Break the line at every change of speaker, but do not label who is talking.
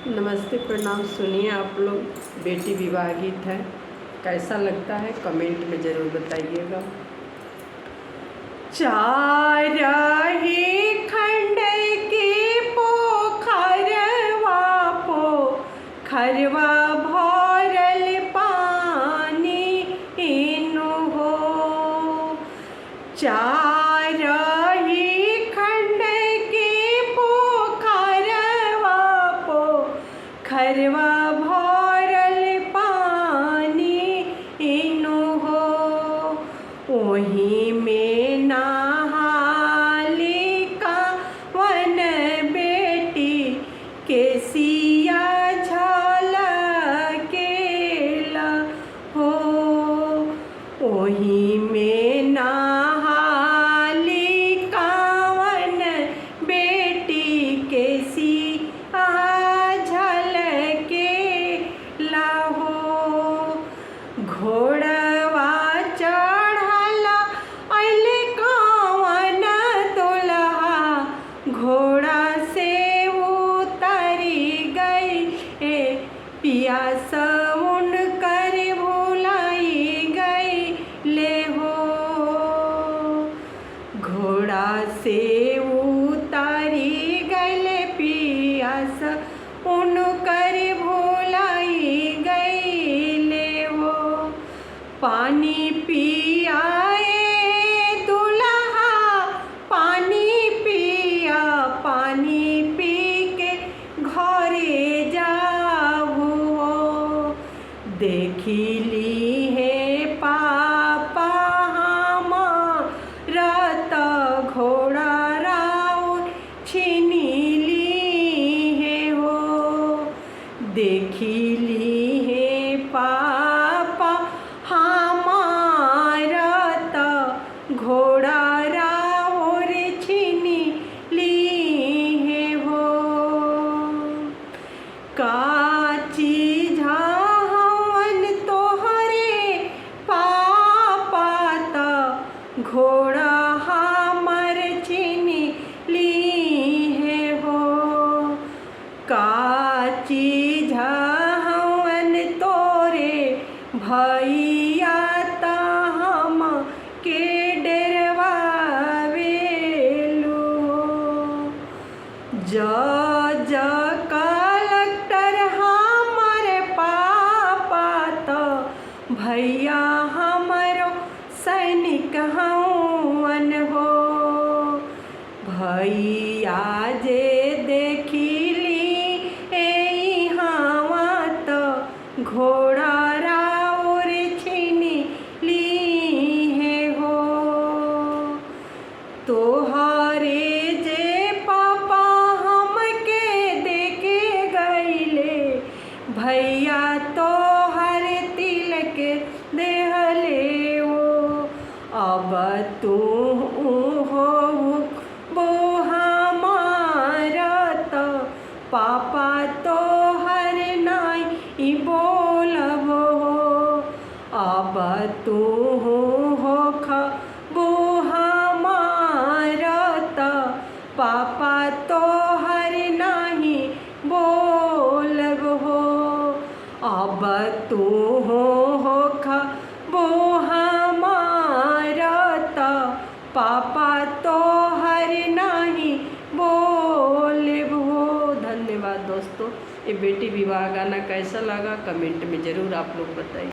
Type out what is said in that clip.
नमस्ते, प्रणाम। सुनिए आप लोग, बेटी विवाह गीत है, कैसा लगता है कमेंट में ज़रूर बताइएगा। चारही खंड के पोखरवा भरल पानी इनु हो। चारही खंड के पोखरवा भरल पानी इनु हो। ओही में नहाली कावन बेटी के सिया झलकेला हो। ओही में नहाली कावन बेटी के सिया झलकेला हो। घोड़वा चढ़ला अइले कावन दुल्हा, घोड़ा से उतरी गई पिया सउन कर भुलाई गई ले हो। घोड़ा से उतारी गई पिया सउन कर भुलाई गई ले हो। पानी पियाए दुल्हा, पानी पिया, पानी पी के घरे जाऊ हो। देखी ली है पापा हमारा त घोड़ा राउर छीनी ली है हो। देखी ली है पापा हमारा त घोड़ा राउर छीनी ली है हो। काची झावन तोहरे पापा त घोड़ा हमर छीनी ली है हो। काची झावन तोरे भैया त हम के डरवावेलू हो। जज कलेक्टर हमर पापा त भैया हमरो सैनिक हवन हो। भैया जे देखिली हवा त घोड़ा राउर छीनी ली है हो। तोहरे जे पापा हमके देके गईले, भैया तोहर तिलक देहले हो। अब तू हो वो हमारा त पापा तोहर नहीं बोलब हो। अब तू हो वो हमारा त पापा तोहर नहीं बोलब हो। अब तू हो वो हमारा त पापा तोहर नहीं बोलब हो। धन्यवाद दोस्तों। ये बेटी विवाह गाना कैसा लगा कमेंट में ज़रूर आप लोग बताइए।